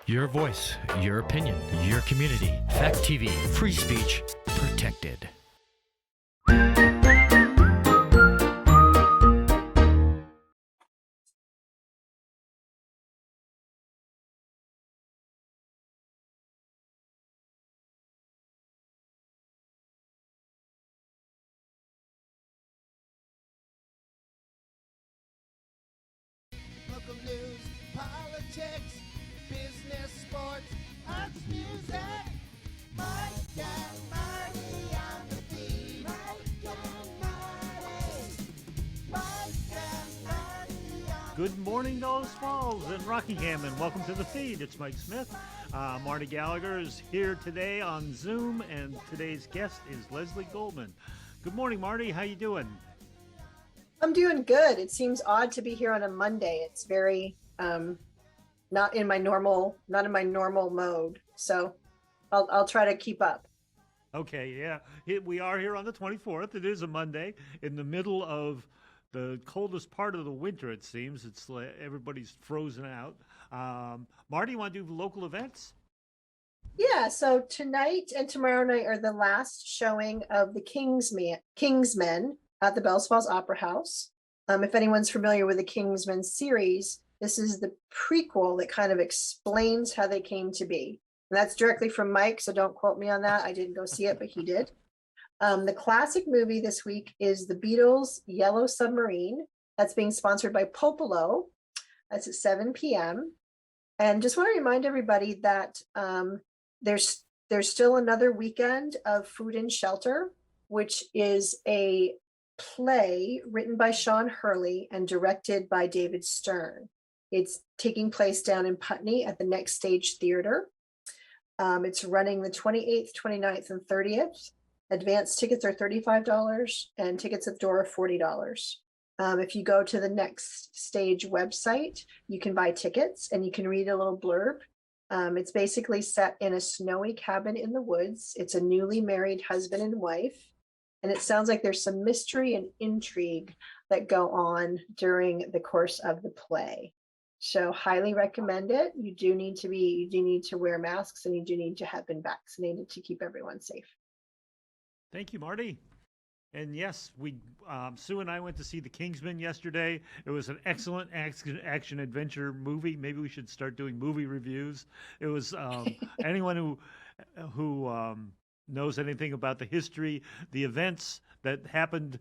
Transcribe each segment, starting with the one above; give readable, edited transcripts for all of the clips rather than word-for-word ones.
Your voice, your opinion, your community. Fact TV, free speech protected. Local news, politics, business, sports, arts, music. Mike and Marty on the feed. Mike and Marty. Mike and Marty on Good morning, Dulles Falls and Rockingham, and welcome to the feed. It's Mike Smith. Marty Gallagher is here today on Zoom, and today's guest is Leslie Goldman. Good morning, Marty. How you doing? I'm doing good. It seems odd to be here on a Monday. It's very not in my normal mode. So I'll try to keep up. Okay, yeah. We are here on the 24th. It is a Monday in the middle of the coldest part of the winter, it seems. It's like everybody's frozen out. Marty, you want to do local events? Yeah, so tonight and tomorrow night are the last showing of the Kingsmen at the Bells Falls Opera House. If anyone's familiar with the Kingsmen series, this is the prequel that kind of explains how they came to be. And that's directly from Mike, so don't quote me on that. I didn't go see it, but he did. The classic movie this week is the Beatles' Yellow Submarine. That's being sponsored by Popolo. That's at 7 p.m. And just want to remind everybody that there's still another weekend of Food and Shelter, which is a play written by Sean Hurley and directed by David Stern. It's taking place down in Putney at the Next Stage Theater. It's running the 28th, 29th, and 30th. Advanced tickets are $35 and tickets at the door are $40. If you go to the Next Stage website, you can buy tickets and you can read a little blurb. It's basically set in a snowy cabin in the woods. It's a newly married husband and wife. And it sounds like there's some mystery and intrigue that go on during the course of the play. So highly recommend it. You do need to wear masks, and you do need to have been vaccinated to keep everyone safe. Thank you, Marty. And yes, Sue and I went to see The Kingsman yesterday. It was an excellent action adventure movie. Maybe we should start doing movie reviews. It was anyone who knows anything about the history, the events that happened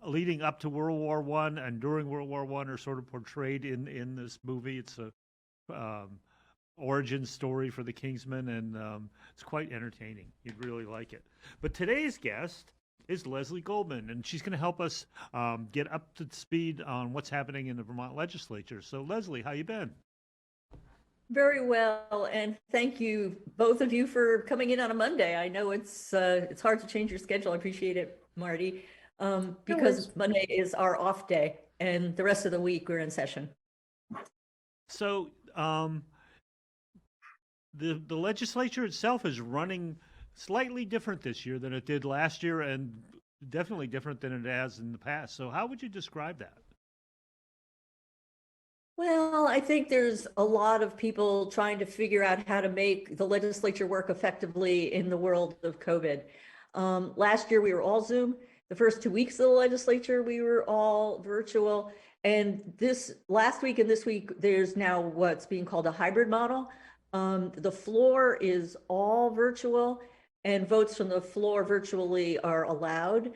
leading up to World War I and during World War I are sort of portrayed in this movie. It's a origin story for the Kingsmen, and it's quite entertaining. You'd really like it. But today's guest is Leslie Goldman, and she's going to help us get up to speed on what's happening in the Vermont legislature. So, Leslie, how you been? Very well, and thank you, both of you, for coming in on a Monday. I know it's hard to change your schedule. I appreciate it, Marty, because Monday is our off day, and the rest of the week we're in session. So, the legislature itself is running slightly different this year than it did last year, and definitely different than it has in the past. So, how would you describe that? Well, I think there's a lot of people trying to figure out how to make the legislature work effectively in the world of COVID. Last year, we were all Zoom. The first 2 weeks of the legislature, we were all virtual. And this last week and this week, there's now what's being called a hybrid model. The floor is all virtual, and votes from the floor virtually are allowed,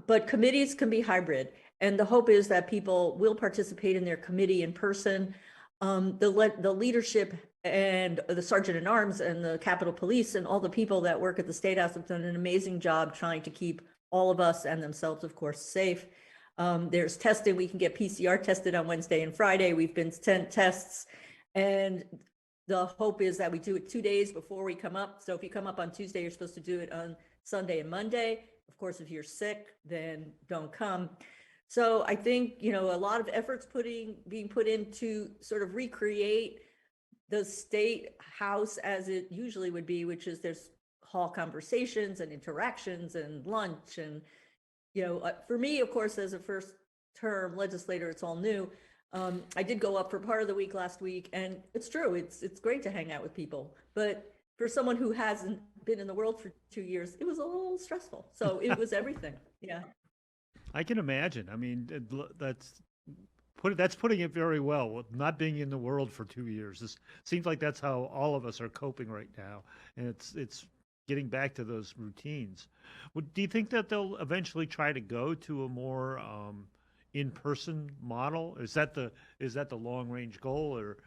but committees can be hybrid. And the hope is that people will participate in their committee in person. The leadership and the sergeant at arms and the Capitol Police and all the people that work at the State House have done an amazing job trying to keep all of us and themselves, of course, safe. There's testing. We can get PCR tested on Wednesday and Friday. We've been sent tests, and the hope is that we do it 2 days before we come up. So if you come up on Tuesday, you're supposed to do it on Sunday and Monday. Of course, if you're sick, then don't come. So I think, a lot of efforts being put in to sort of recreate the state house as it usually would be, which is there's hall conversations and interactions and lunch. And, for me, of course, as a first term legislator, it's all new. I did go up for part of the week last week, and it's true. It's great to hang out with people, but for someone who hasn't been in the world for 2 years, it was a little stressful. So it was everything. Yeah. I can imagine. I mean, that's putting it very well. With not being in the world for 2 years, it seems like that's how all of us are coping right now, and it's getting back to those routines. Do you think that they'll eventually try to go to a more in-person model? Is that the long-range goal, or?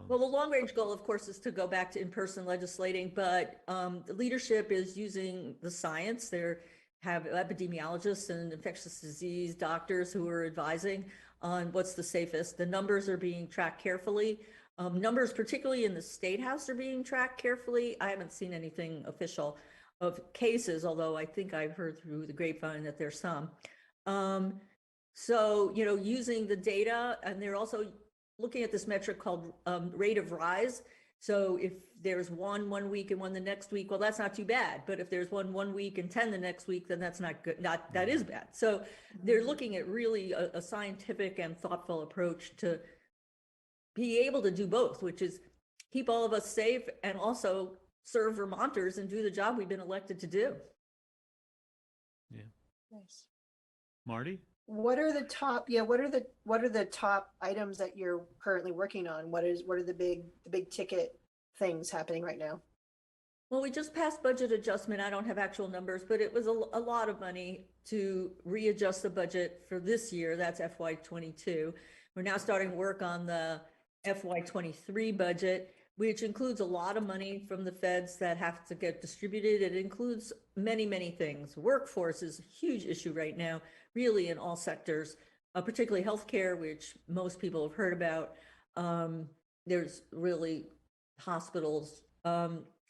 Well, the long range goal, of course, is to go back to in-person legislating, but the leadership is using the science. They have epidemiologists and infectious disease doctors who are advising on what's the safest. The numbers are being tracked carefully. Numbers, particularly in the State House, are being tracked carefully. I haven't seen anything official of cases, although I think I've heard through the grapevine that there's some. So, using the data, and they're also looking at this metric called rate of rise. So if there's one week and one the next week, well, that's not too bad. But if there's one week and 10 the next week, then that's not good. That is bad. So they're looking at really a scientific and thoughtful approach to be able to do both, which is keep all of us safe and also serve Vermonters and do the job we've been elected to do. Yeah. Nice. Marty? What are the top items that you're currently working on? What are the big ticket things happening right now? Well, we just passed budget adjustment. I don't have actual numbers, but it was a lot of money to readjust the budget for this year. That's FY22. We're now starting work on the FY23 budget, which includes a lot of money from the feds that have to get distributed. It includes many, many things. Workforce is a huge issue right now, really in all sectors, particularly healthcare, which most people have heard about. There's really hospitals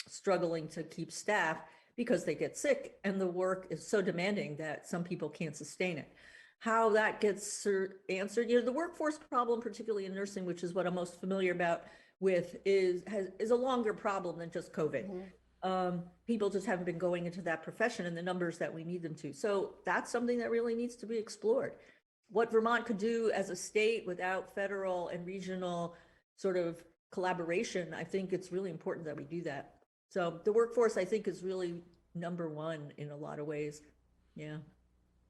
struggling to keep staff because they get sick and the work is so demanding that some people can't sustain it. How that gets answered, the workforce problem, particularly in nursing, which is what I'm most familiar about with, is a longer problem than just COVID. People just haven't been going into that profession in the numbers that we need them to. So that's something that really needs to be explored. What Vermont could do as a state without federal and regional sort of collaboration, I think it's really important that we do that. So the workforce, I think, is really number one in a lot of ways. Yeah.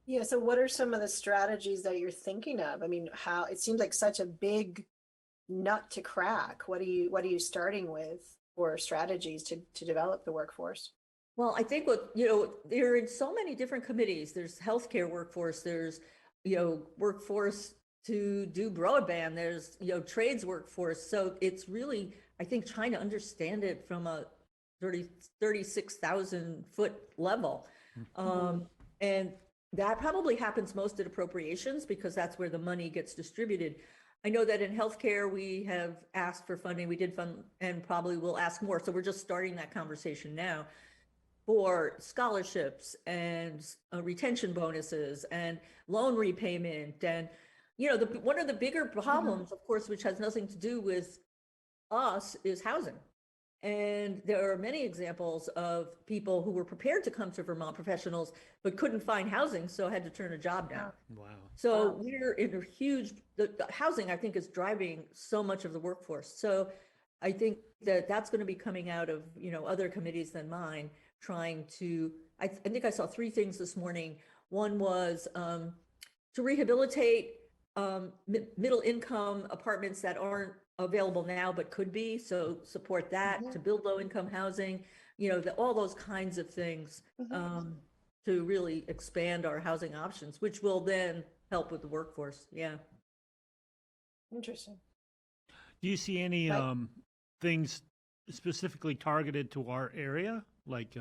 Yeah. So what are some of the strategies that you're thinking of? I mean, how it seems like such a big nut to crack. What are you starting with for strategies to develop the workforce? Well, I think they're in so many different committees. There's healthcare workforce, there's, workforce to do broadband, there's, trades workforce. So it's really, I think, trying to understand it from a 36,000 foot level. And that probably happens most at appropriations because that's where the money gets distributed. I know that in healthcare, we have asked for funding. We did fund and probably will ask more. So we're just starting that conversation now for scholarships and retention bonuses and loan repayment. And, one of the bigger problems, of course, which has nothing to do with us, is housing. And there are many examples of people who were prepared to come to Vermont, professionals, but couldn't find housing, so had to turn a job down. Wow. So we're in a huge, the housing, I think, is driving so much of the workforce. So I think that that's going to be coming out of, other committees than mine, trying to, I think I saw three things this morning. One was to rehabilitate middle income apartments that aren't available now but could be, so support that, to build low income housing, all those kinds of things, to really expand our housing options, which will then help with the workforce. Yeah. Interesting. Do you see any things specifically targeted to our area, like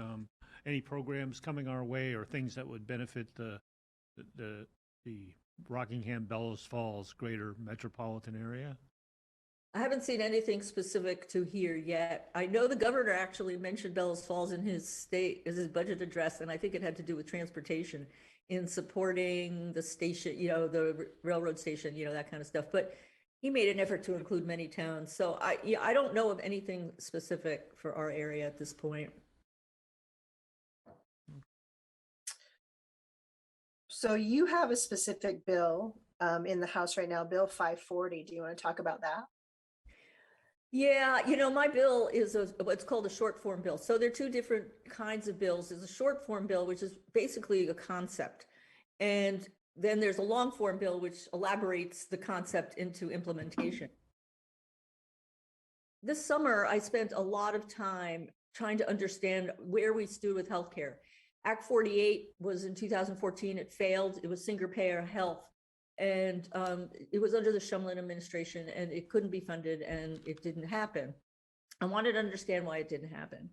any programs coming our way or things that would benefit the Rockingham, Bellows Falls greater metropolitan area? I haven't seen anything specific to here yet. I know the governor actually mentioned Bellows Falls in his budget address, and I think it had to do with transportation in supporting the station, the railroad station, that kind of stuff. But he made an effort to include many towns. So I don't know of anything specific for our area at this point. So you have a specific bill in the House right now, Bill 540. Do you want to talk about that? Yeah, my bill is what's called a short form bill. So there are two different kinds of bills. There's a short form bill, which is basically a concept. And then there's a long form bill, which elaborates the concept into implementation. This summer, I spent a lot of time trying to understand where we stood with healthcare. Act 48 was in 2014. It failed. It was single payer health. And it was under the Shumlin administration, and it couldn't be funded, and it didn't happen. I wanted to understand why it didn't happen,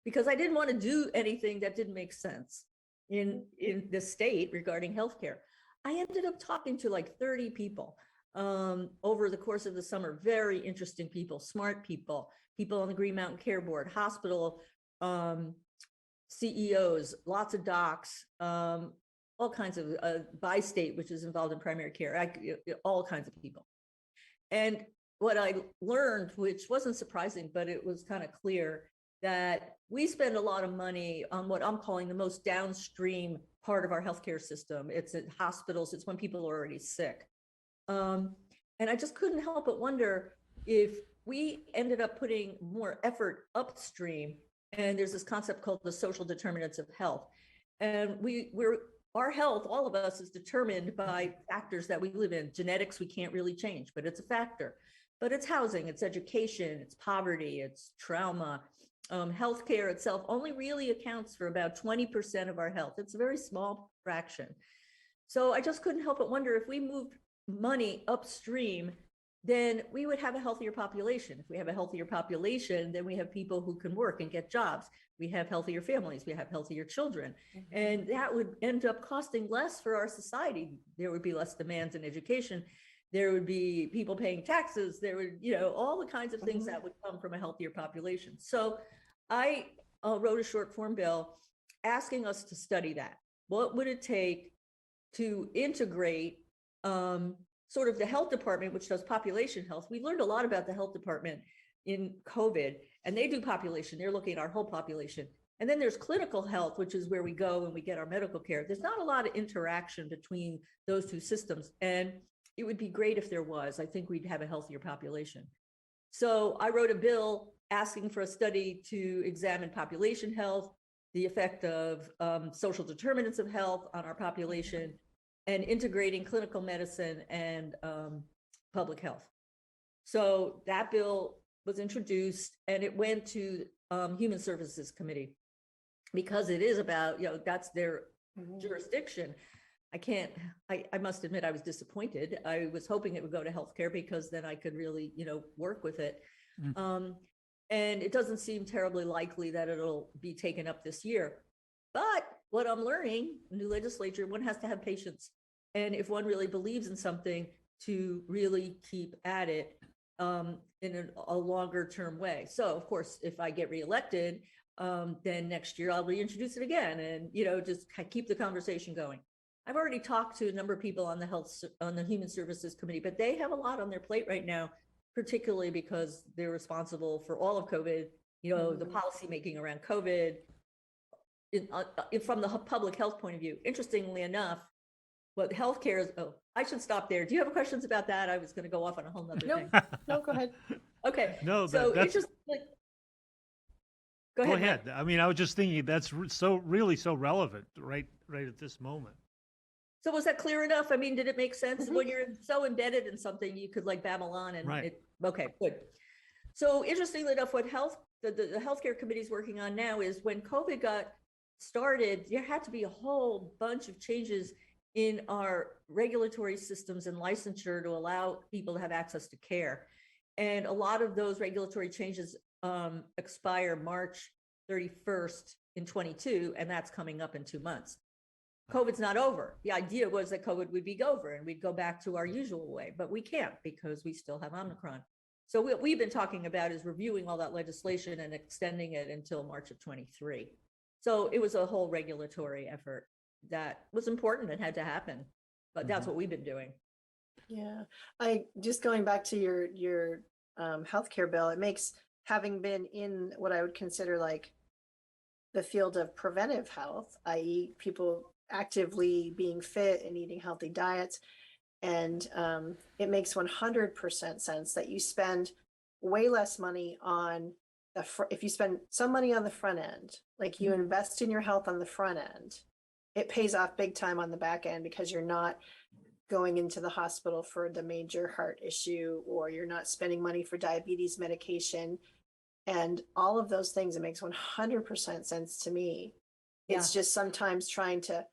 because I didn't want to do anything that didn't make sense in the state regarding healthcare. I ended up talking to like 30 people over the course of the summer, very interesting people, smart people, people on the Green Mountain Care Board, hospital CEOs, lots of docs, all kinds of by state, which is involved in primary care, all kinds of people. And what I learned, which wasn't surprising, but it was kind of clear, that we spend a lot of money on what I'm calling the most downstream part of our healthcare system. It's at hospitals. It's when people are already sick. And I just couldn't help but wonder if we ended up putting more effort upstream. And there's this concept called the social determinants of health. And our health, all of us, is determined by factors that we live in. Genetics, we can't really change, but it's a factor. But it's housing, it's education, it's poverty, it's trauma. Healthcare itself only really accounts for about 20% of our health. It's a very small fraction. So I just couldn't help but wonder, if we moved money upstream, then we would have a healthier population. If we have a healthier population, then we have people who can work and get jobs. We have healthier families, we have healthier children. And that would end up costing less for our society. There would be less demands in education. There would be people paying taxes. There would, all the kinds of things that would come from a healthier population. So I wrote a short form bill asking us to study that. What would it take to integrate sort of the health department, which does population health? We learned a lot about the health department in COVID, and they do population. They're looking at our whole population. And then there's clinical health, which is where we go and we get our medical care. There's not a lot of interaction between those two systems. And it would be great if there was. I think we'd have a healthier population. So I wrote a bill asking for a study to examine population health, the effect of social determinants of health on our population, and integrating clinical medicine and public health. So that bill was introduced, and it went to Human Services Committee, because it is about, that's their jurisdiction. I must admit, I was disappointed. I was hoping it would go to healthcare, because then I could really, work with it. And it doesn't seem terribly likely that it'll be taken up this year. But what I'm learning, new legislature, one has to have patience. And if one really believes in something, to really keep at it in a longer term way. So of course, if I get reelected, then next year I'll reintroduce it again, and, just keep the conversation going. I've already talked to a number of people on the Human Services Committee, but they have a lot on their plate right now, particularly because they're responsible for all of COVID, the policy making around COVID from the public health point of view. Interestingly enough, what healthcare is, I should stop there. Do you have questions about that? I was going to go off on a whole nother thing. No, go ahead. Okay. No, so that's... Go ahead. Go ahead. I mean, I was just thinking that's really so relevant right at this moment. So was that clear enough? I mean, did it make sense? When you're so embedded in something, you could like babble on and right. Okay, good. So interestingly enough, what the healthcare committee is working on now is, when COVID got started, there had to be a whole bunch of changes in our regulatory systems and licensure to allow people to have access to care. And a lot of those regulatory changes expire March 31st in 22, and that's coming up in 2 months. COVID's not over. The idea was that COVID would be over and we'd go back to our usual way, but we can't, because we still have Omicron. So what we've been talking about is reviewing all that legislation and extending it until March of 23. So it was a whole regulatory effort that was important and had to happen, but that's what we've been doing. Yeah, I just going back to your healthcare bill, it makes, having been in what I would consider like the field of preventive health, i.e. people actively being fit and eating healthy diets, And it makes 100% sense that you spend way less money on if you spend some money on the front end, like you invest in your health on the front end, it pays off big time on the back end because you're not going into the hospital for the major heart issue, or you're not spending money for diabetes medication and all of those things. It makes 100% sense to me. Yeah. It's just sometimes trying to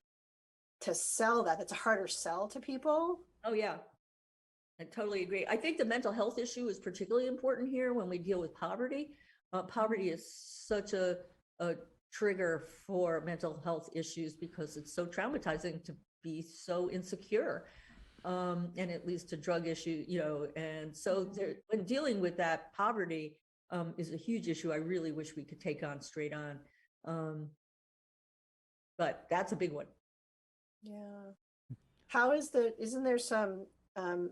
sell that's a harder sell to people. Oh, yeah. I totally agree. I think the mental health issue is particularly important here when we deal with poverty. Poverty is such a trigger for mental health issues because it's so traumatizing to be so insecure. And it leads to drug issue, and so when dealing with that, poverty is a huge issue. I really wish we could take on straight on. But that's a big one. Yeah. How isn't there some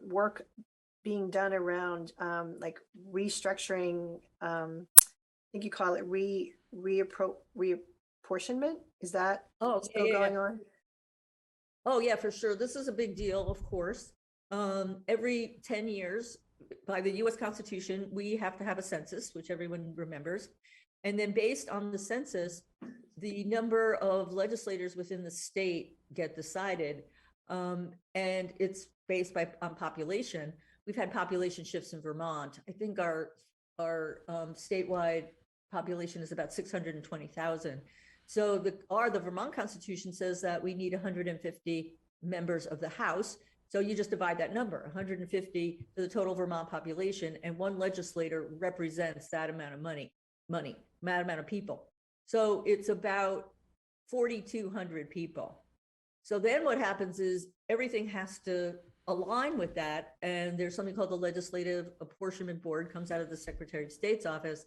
work being done around like restructuring, I think you call it reapportionment? Is that still going on? Oh, yeah, for sure. This is a big deal, of course. Every 10 years, by the US Constitution, we have to have a census, which everyone remembers. And then based on the census, the number of legislators within the state get decided. And it's based on population. We've had population shifts in Vermont. I think our statewide population is about 620,000. So the Vermont Constitution says that we need 150 members of the House. So you just divide that number, 150 to the total Vermont population, and one legislator represents that amount of that amount of people. So it's about 4,200 people. So then what happens is everything has to align with that. And there's something called the Legislative Apportionment Board, comes out of the Secretary of State's office,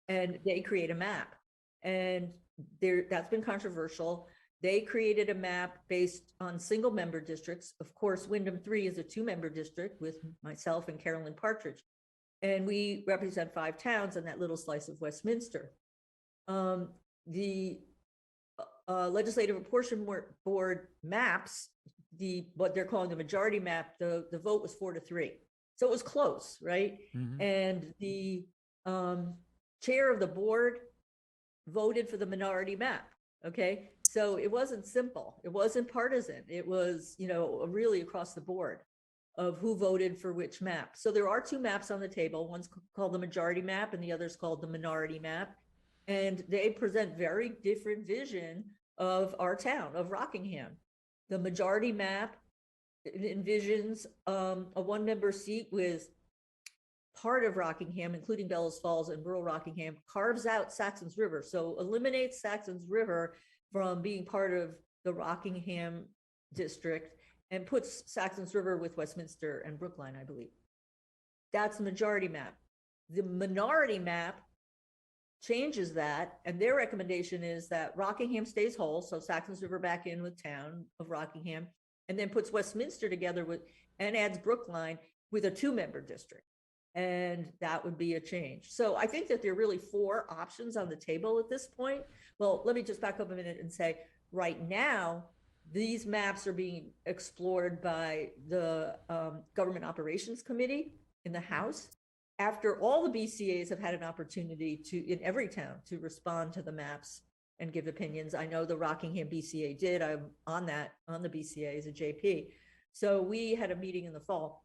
and they create a map. And that's been controversial. They created a map based on single member districts. Of course, Wyndham 3 is a 2-member district with myself and Carolyn Partridge. And we represent 5 towns in that little slice of Westminster. The Legislative Apportionment Board maps, what they're calling the majority map, the vote was 4-3. So it was close, right? Mm-hmm. And the chair of the board voted for the minority map. Okay. So it wasn't simple. It wasn't partisan. It was, really across the board of who voted for which map. So there are 2 maps on the table. One's called the majority map and the other's called the minority map. And they present very different vision of our town, of Rockingham. The majority map envisions a 1-member seat with part of Rockingham, including Bellows Falls and rural Rockingham, carves out Saxons River. So eliminates Saxons River from being part of the Rockingham district and puts Saxons River with Westminster and Brookline, I believe. That's the majority map. The minority map changes that, and their recommendation is that Rockingham stays whole, so Saxons River back in with town of Rockingham, and then puts Westminster together and adds Brookline with a 2-member district. And that would be a change. So I think that there are really 4 options on the table at this point. Well, let me just back up a minute and say, right now, these maps are being explored by the Government Operations Committee in the House. After all the BCAs have had an opportunity in every town, to respond to the maps and give opinions. I know the Rockingham BCA did. I'm on the BCA as a JP. So we had a meeting in the fall.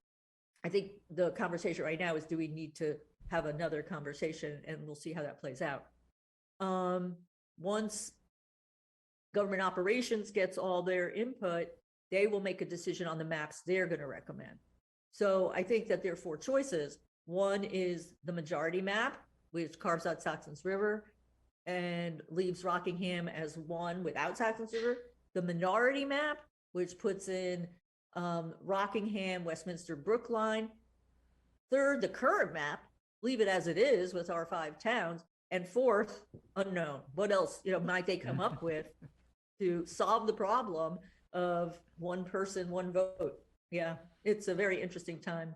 I think the conversation right now is, do we need to have another conversation? And we'll see how that plays out. Once government operations gets all their input, they will make a decision on the maps they're going to recommend. So I think that there are 4 choices. One is the majority map, which carves out Saxons River and leaves Rockingham as one without Saxons River. The minority map, which puts in Rockingham, Westminster, Brookline. Third, the current map, leave it as it is with our 5 towns. And 4th, unknown. What else, might they come up with to solve the problem of 1 person, 1 vote? Yeah, it's a very interesting time.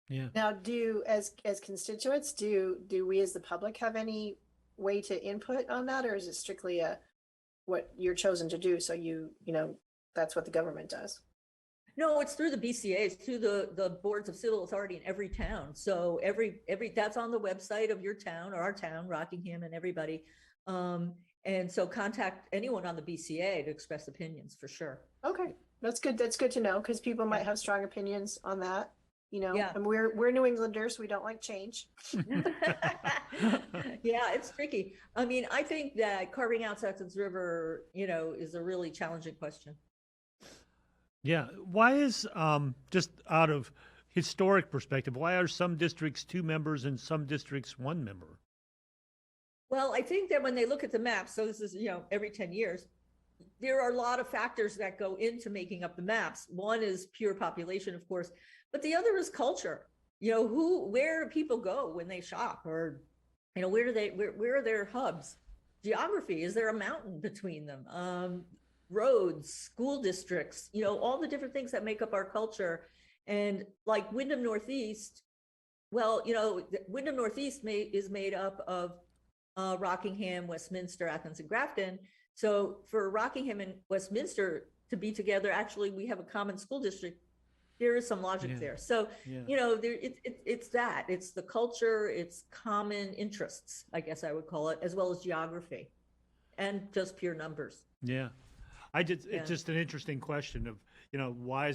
Yeah. Now, as constituents, do we as the public have any way to input on that, or is it strictly what you're chosen to do? So that's what the government does. No, it's through the BCA, it's through the boards of civil authority in every town. So every that's on the website of your town or our town, Rockingham, and everybody. And so contact anyone on the BCA to express opinions for sure. Okay, that's good. That's good to know because people might Yeah. have strong opinions on that. Yeah. And we're New Englanders. We don't like change. Yeah, it's tricky. I mean, I think that carving out Saxon's River, is a really challenging question. Yeah. Why is, just out of historic perspective, why are some districts 2 members and some districts 1 member? Well, I think that when they look at the map, so this is, every 10 years, there are a lot of factors that go into making up the maps. One is pure population, of course, but the other is culture. Where do people go when they shop, or, where are their hubs? Geography, is there a mountain between them? Roads, school districts, all the different things that make up our culture. And like Wyndham Northeast, well, Wyndham Northeast is made up of Rockingham, Westminster, Athens, and Grafton. So for Rockingham and Westminster to be together, actually, we have a common school district. There is some logic there. So, it's the culture, it's common interests, I guess I would call it, as well as geography and just pure numbers. Yeah. It's just an interesting question of, why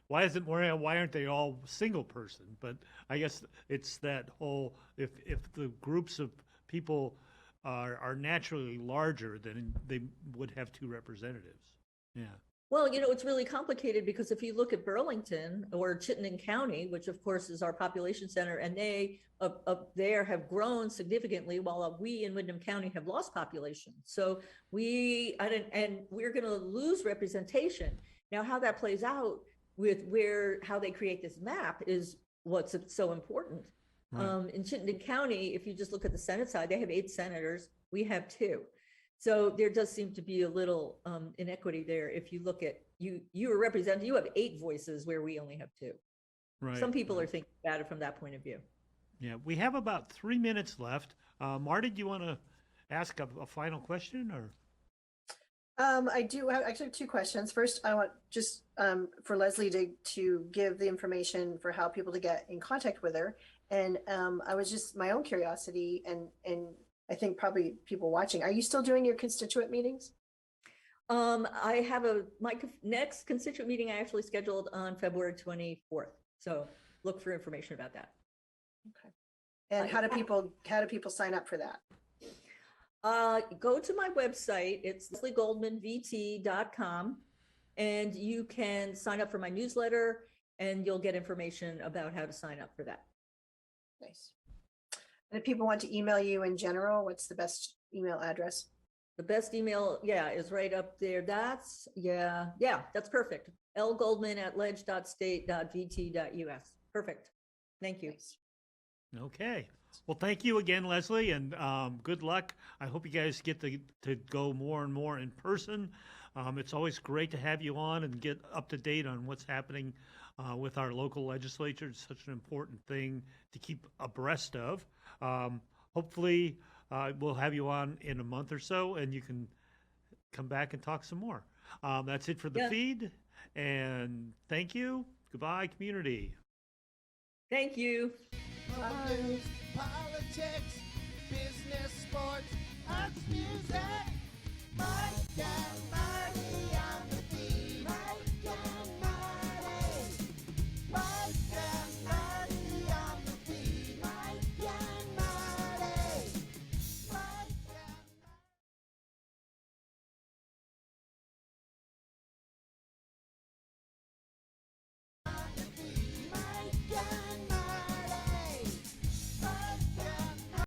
aren't they all single person? But I guess it's that whole, if the groups of people are naturally larger, then they would have 2 representatives. Yeah. Well, it's really complicated because if you look at Burlington or Chittenden County, which of course is our population center, and they up there have grown significantly, while we in Wyndham County have lost population. So we're going to lose representation. Now, how that plays out with how they create this map is what's so important. Right. In Chittenden County, if you just look at the Senate side, they have 8 senators. We have 2. So there does seem to be a little inequity there. If you look at you are represented, you have 8 voices where we only have 2. Right. Some people are thinking about it from that point of view. Yeah, we have about 3 minutes left. Marty, do you want to ask a final question, or? I do actually have 2 questions. First, I want just for Leslie to give the information for how people to get in contact with her. And I was just my own curiosity, and I think probably people watching. Are you still doing your constituent meetings? I have my next constituent meeting I actually scheduled on February 24th. So look for information about that. Okay. And how do people sign up for that? Go to my website. It's lesliegoldmanvt.com, and you can sign up for my newsletter, and you'll get information about how to sign up for that. Nice. And if people want to email you in general, what's the best email address? The best email, is right up there. That's perfect. lgoldman@ledge.state.vt.us. Perfect. Thank you. Nice. Okay. Well, thank you again, Leslie, and good luck. I hope you guys get to go more and more in person. It's always great to have you on and get up to date on what's happening with our local legislature. It's such an important thing to keep abreast of. Hopefully, we'll have you on in a month or so, and you can come back and talk some more. That's it for the feed, and thank you. Goodbye, community. Thank you. News, politics, business, sports, arts, music, my God.